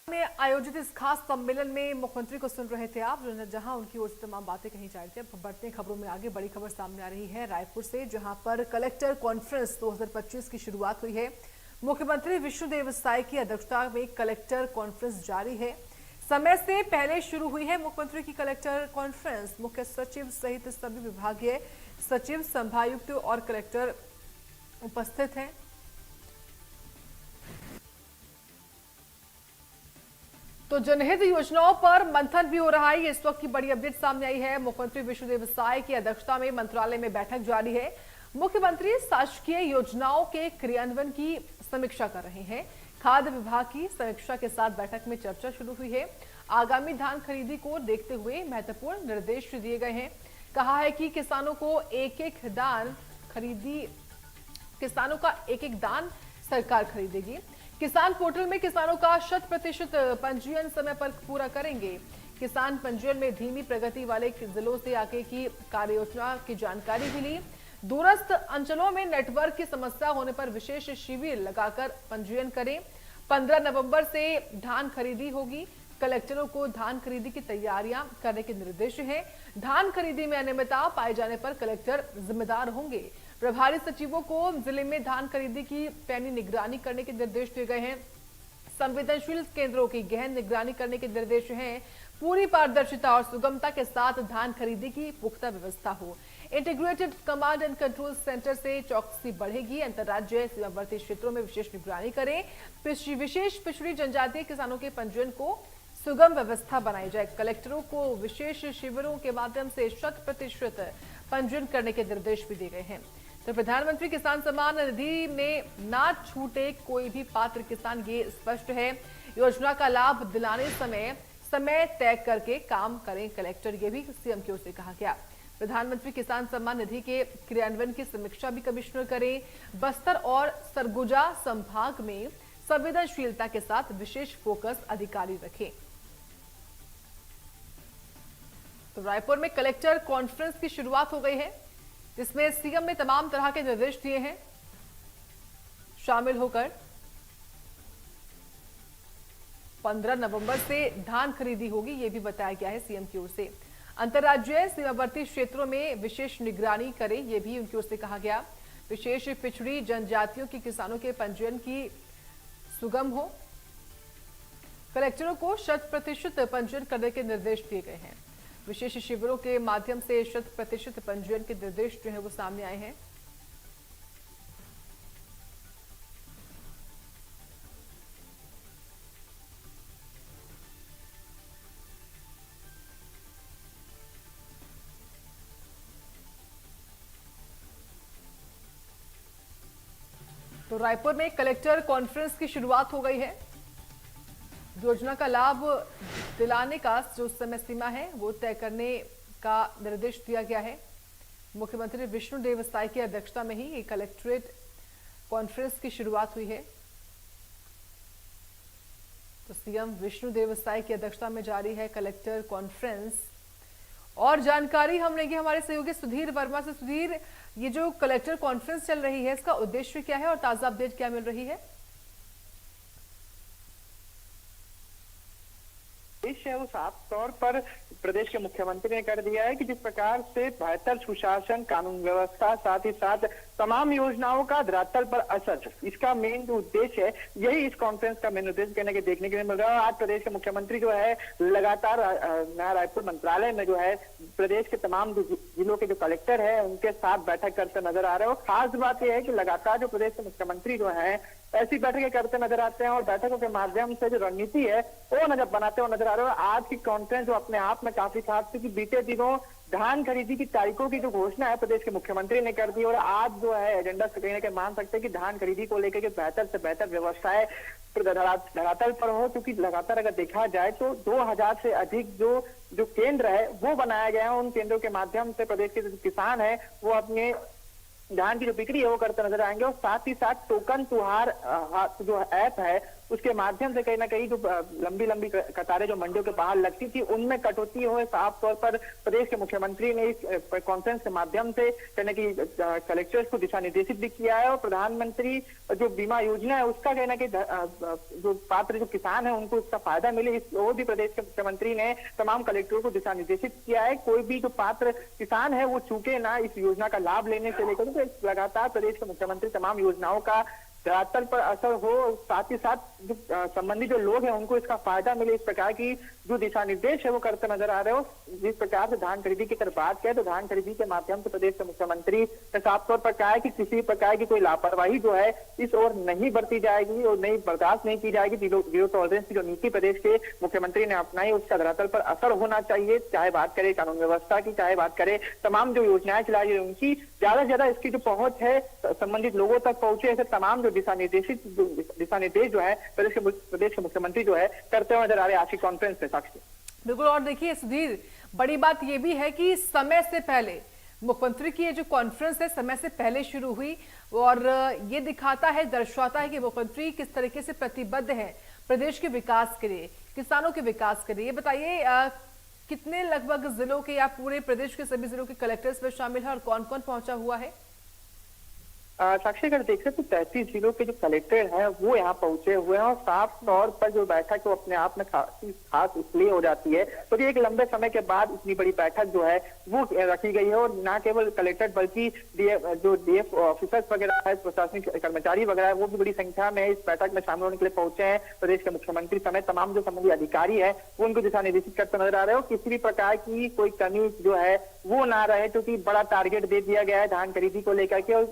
में आयोजित इस खास सम्मेलन में मुख्यमंत्री को सुन रहे थे आप, जहां उनकी ओर से तमाम बातें कही जा रही थी। अब बढ़ते खबरों में आगे बड़ी खबर सामने आ रही है रायपुर से, जहां पर कलेक्टर कॉन्फ्रेंस 2025 की शुरुआत हुई है। मुख्यमंत्री विष्णुदेव साय की अध्यक्षता में कलेक्टर कॉन्फ्रेंस जारी है। समय से पहले शुरू हुई है मुख्यमंत्री की कलेक्टर कॉन्फ्रेंस। मुख्य सचिव सहित सभी विभागीय सचिव, संभागायुक्त और कलेक्टर उपस्थित हैं। तो जनहित योजनाओं पर मंथन भी हो रहा है। इस वक्त की बड़ी अपडेट सामने आई है। मुख्यमंत्री विष्णुदेव साय की अध्यक्षता में मंत्रालय में बैठक जारी है। मुख्यमंत्री शासकीय योजनाओं के क्रियान्वयन की समीक्षा कर रहे हैं। खाद्य विभाग की समीक्षा के साथ बैठक में चर्चा शुरू हुई है। आगामी धान खरीदी को देखते हुए महत्वपूर्ण निर्देश दिए गए हैं। कहा है कि किसानों का एक एक दान सरकार खरीदेगी। किसान पोर्टल में किसानों का 100% पंजीयन समय पर पूरा करेंगे। किसान पंजीयन में धीमी प्रगति वाले जिलों से आगे की कार्य योजना की जानकारी भी ली। दूरस्थ अंचलों में नेटवर्क की समस्या होने पर विशेष शिविर लगाकर पंजीयन करें। 15 नवंबर से धान खरीदी होगी। कलेक्टरों को धान खरीदी की तैयारियां करने के निर्देश हैं। धान खरीदी में अनियमितता पाए जाने पर कलेक्टर जिम्मेदार होंगे। प्रभारी सचिवों को जिले में धान खरीदी की पैनी निगरानी करने के निर्देश दिए गए हैं। संवेदनशील केंद्रों की गहन निगरानी करने के निर्देश हैं। पूरी पारदर्शिता और सुगमता के साथ धान खरीदी की पुख्ता व्यवस्था हो। Integrated command and control centre से चौकसी बढ़ेगी। अंतर्राज्यीय सीमावर्ती क्षेत्रों में विशेष निगरानी करें। विशेष पिछड़ी जनजातीय किसानों के पंजीयन को सुगम व्यवस्था बनाई जाए। कलेक्टरों को विशेष शिविरों के माध्यम से 100% पंजीयन करने के निर्देश भी दिए गए हैं। तो प्रधानमंत्री किसान सम्मान निधि में ना छूटे कोई भी पात्र किसान, ये स्पष्ट है। योजना का लाभ दिलाने समय तय करके काम करें कलेक्टर, ये भी सीएम की ओर से कहा गया। प्रधानमंत्री किसान सम्मान निधि के क्रियान्वयन की समीक्षा भी कमिश्नर करें। बस्तर और सरगुजा संभाग में संवेदनशीलता के साथ विशेष फोकस अधिकारी रखें। तो रायपुर में कलेक्टर कॉन्फ्रेंस की शुरुआत हो गई है, जिसमें सीएम ने तमाम तरह के निर्देश दिए हैं। शामिल होकर 15 नवंबर से धान खरीदी होगी, यह भी बताया गया है सीएम की ओर से। अंतर्राज्यीय सीमावर्ती क्षेत्रों में विशेष निगरानी करें, यह भी उनकी ओर से कहा गया। विशेष पिछड़ी जनजातियों के किसानों के पंजीयन की सुगम हो। कलेक्टरों को 100% पंजीयन करने के निर्देश दिए गए हैं। विशेष शिविरों के माध्यम से 100% पंजीयन के निर्देश जो है वो सामने आए हैं। तो रायपुर में कलेक्टर कॉन्फ्रेंस की शुरुआत हो गई है। योजना का लाभ दिलाने का जो समय सीमा है वो तय करने का निर्देश दिया गया है। मुख्यमंत्री विष्णुदेव साय की अध्यक्षता में ही ये कलेक्ट्रेट कॉन्फ्रेंस की शुरुआत हुई है। तो सीएम विष्णुदेव साय की अध्यक्षता में जारी है कलेक्टर कॉन्फ्रेंस। और जानकारी हम लेंगे हमारे सहयोगी सुधीर वर्मा से। सुधीर, ये जो कलेक्टर कॉन्फ्रेंस चल रही है, इसका उद्देश्य क्या है और ताजा अपडेट क्या मिल रही है? है वो साफ तौर पर प्रदेश के मुख्यमंत्री ने कर दिया है कि जिस प्रकार से बेहतर सुशासन, कानून व्यवस्था, साथ ही साथ तमाम योजनाओं का धरातल पर असर, इसका मेन जो उद्देश्य है, यही इस कॉन्फ्रेंस का मेन उद्देश्य कहने के देखने के लिए मिल रहा है। आज प्रदेश के मुख्यमंत्री जो है लगातार नया रायपुर मंत्रालय में जो है प्रदेश के तमाम जिलों के जो कलेक्टर है उनके साथ बैठक करते नजर आ रहे हैं। और खास बात यह है कि लगातार जो प्रदेश के मुख्यमंत्री जो है ऐसी बैठकें करते नजर आते हैं और बैठकों के माध्यम से जो रणनीति है वो बनाते हुए नजर आ रहे हैं। आज की कॉन्फ्रेंस जो अपने आप में काफी खास थी कि बीते दिनों धान खरीदी की तारीखों की जो घोषणा है प्रदेश के मुख्यमंत्री ने कर दी और आज जो है एजेंडा से कहीं ना कहीं मान सकते हैं कि धान खरीदी को लेकर के बेहतर से बेहतर व्यवस्थाएं धरातल पर हो। क्योंकि लगातार अगर देखा जाए तो 2000 से अधिक जो केंद्र है वो बनाया गया है। उन केंद्रों के माध्यम से प्रदेश के जो किसान है वो अपने धान की जो बिक्री है वो करते नजर आएंगे। और साथ ही साथ टोकन तुहार जो ऐप है उसके माध्यम से कहीं ना कहीं जो लंबी लंबी कतारें जो मंडियों के बाहर लगती थी उनमें कटौती हो, साफ तौर पर प्रदेश के मुख्यमंत्री ने इस कॉन्फ्रेंस के माध्यम से कहना कि कलेक्टर्स को दिशा निर्देशित भी किया है और प्रधानमंत्री जो बीमा योजना है उसका कहना कि जो पात्र जो किसान है उनको उसका फायदा मिले, इस और भी प्रदेश के मुख्यमंत्री ने तमाम कलेक्टरों को दिशा निर्देशित किया है। कोई भी जो पात्र किसान है वो चूके ना इस योजना का लाभ लेने से लेकर, तो लगातार प्रदेश के मुख्यमंत्री तमाम योजनाओं का धरातल पर असर हो, साथ ही साथ जो संबंधित जो लोग हैं उनको इसका फायदा मिले, इस प्रकार की जो दिशा निर्देश है वो करते नजर आ रहे हो। जिस प्रकार से धान खरीदी की अगर बात करें तो धान खरीदी के माध्यम से प्रदेश के मुख्यमंत्री ने साफ तौर पर कहा है कि किसी प्रकार की कोई लापरवाही जो है इस ओर नहीं बरती जाएगी और नहीं बर्दाश्त नहीं की जाएगी। जीरो टॉलरेंस की जो नीति प्रदेश के मुख्यमंत्री ने अपनाई उसका धरातल पर असर होना चाहिए, चाहे बात करें कानून व्यवस्था की, चाहे बात करें तमाम जो योजनाएं चलाई गई उनकी, ज्यादा से ज्यादा इसकी जो पहुंच है संबंधित लोगों तक पहुंचे, ऐसे तमाम जो दिशा निर्देश जो है प्रदेश के मुख्यमंत्री जो है करते हुए नजर आ रहे आज की कॉन्फ्रेंस में। साक्षी बिल्कुल, और देखिए सुधीर, बड़ी बात यह भी है कि समय से पहले मुख्यमंत्री की ये जो कॉन्फ्रेंस है समय से पहले शुरू हुई और ये दिखाता है, दर्शाता है कि मुख्यमंत्री किस तरीके से प्रतिबद्ध है प्रदेश के विकास के लिए, किसानों के विकास के लिए। ये बताइए कितने लगभग जिलों के या पूरे प्रदेश के सभी जिलों के कलेक्टर्स में शामिल है और कौन कौन पहुंचा हुआ है? साक्षी अगर देखें तो 33 जिलों के जो कलेक्टर हैं वो यहाँ पहुंचे हुए हैं और साफ तौर पर जो बैठक वो अपने आप में खास इसलिए हो जाती है क्योंकि एक लंबे समय के बाद इतनी बड़ी बैठक जो है वो रखी गई है और न केवल कलेक्टर बल्कि जो डीएफ ऑफिसर्स वगैरह है, प्रशासनिक कर्मचारी वगैरह है, वो भी बड़ी संख्या में इस बैठक में शामिल होने के लिए पहुंचे हैं। प्रदेश के मुख्यमंत्री समेत तमाम जो संबंधित अधिकारी है वो उनको दिशा निर्देशित करते नजर आ रहे हो। किसी भी प्रकार की कोई कमी जो है वो ना रहे, क्योंकि बड़ा टारगेट दे दिया गया है धान खरीदी को लेकर के और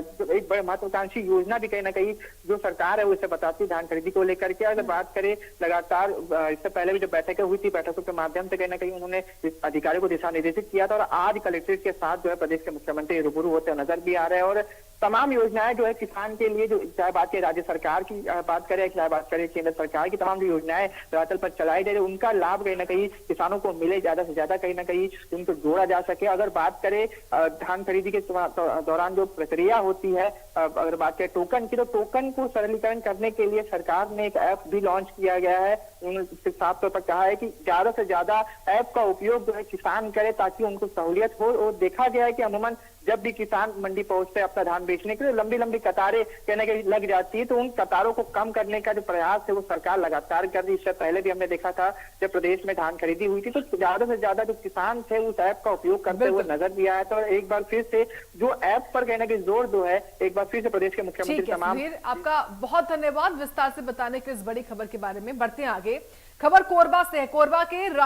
एक बड़े महत्वाकांक्षी योजना भी कहीं ना कहीं जो सरकार है वो इसे बताती है धान खरीदी को लेकर के। अगर बात करें लगातार इससे पहले भी जो बैठकें हुई थी, बैठकों के माध्यम से कहीं ना कहीं उन्होंने अधिकारियों को दिशा निर्देशित किया था और आज कलेक्ट्रेट के साथ जो है प्रदेश के मुख्यमंत्री रूबरू होते नजर भी आ रहे हैं और तमाम योजनाएं जो है किसान के लिए, जो चाहे बात करें राज्य सरकार की बात करें, चाहे बात करें केंद्र सरकार की, तमाम जो योजनाएं धरातल पर चलाई जा रही है उनका लाभ कहीं ना कहीं किसानों को मिले, ज्यादा से ज्यादा कहीं ना कहीं उनको जोड़ा जा सके। अगर बात करें धान खरीदी के दौरान जो प्रक्रिया होती है, अगर बात करें टोकन की, तो टोकन को सरलीकरण करने के लिए सरकार ने एक ऐप भी लॉन्च किया गया है। उन्होंने साफ तौर पर कहा है कि ज्यादा से ज्यादा ऐप का उपयोग जो है किसान करे ताकि उनको सहूलियत हो। और देखा गया है कि अमूमन जब भी किसान मंडी पहुंचते हैं अपना धान बेचने के लिए लंबी लंबी कतारें कहने के लग जाती है, तो उन कतारों को कम करने का जो प्रयास है वो सरकार लगातार कर रही है। इससे पहले भी हमने देखा था जब प्रदेश में धान खरीदी हुई थी तो ज्यादा से ज्यादा जो किसान थे उस ऐप का उपयोग करते हुए नजर भी आया था। और एक बार फिर से जो ऐप पर कहने की जोर जो है एक बार फिर से प्रदेश के मुख्यमंत्री तमाम। आपका बहुत धन्यवाद विस्तार से बताने के इस बड़ी खबर के बारे में। बढ़ते हैं आगे, खबर कोरबा से है। कोरबा के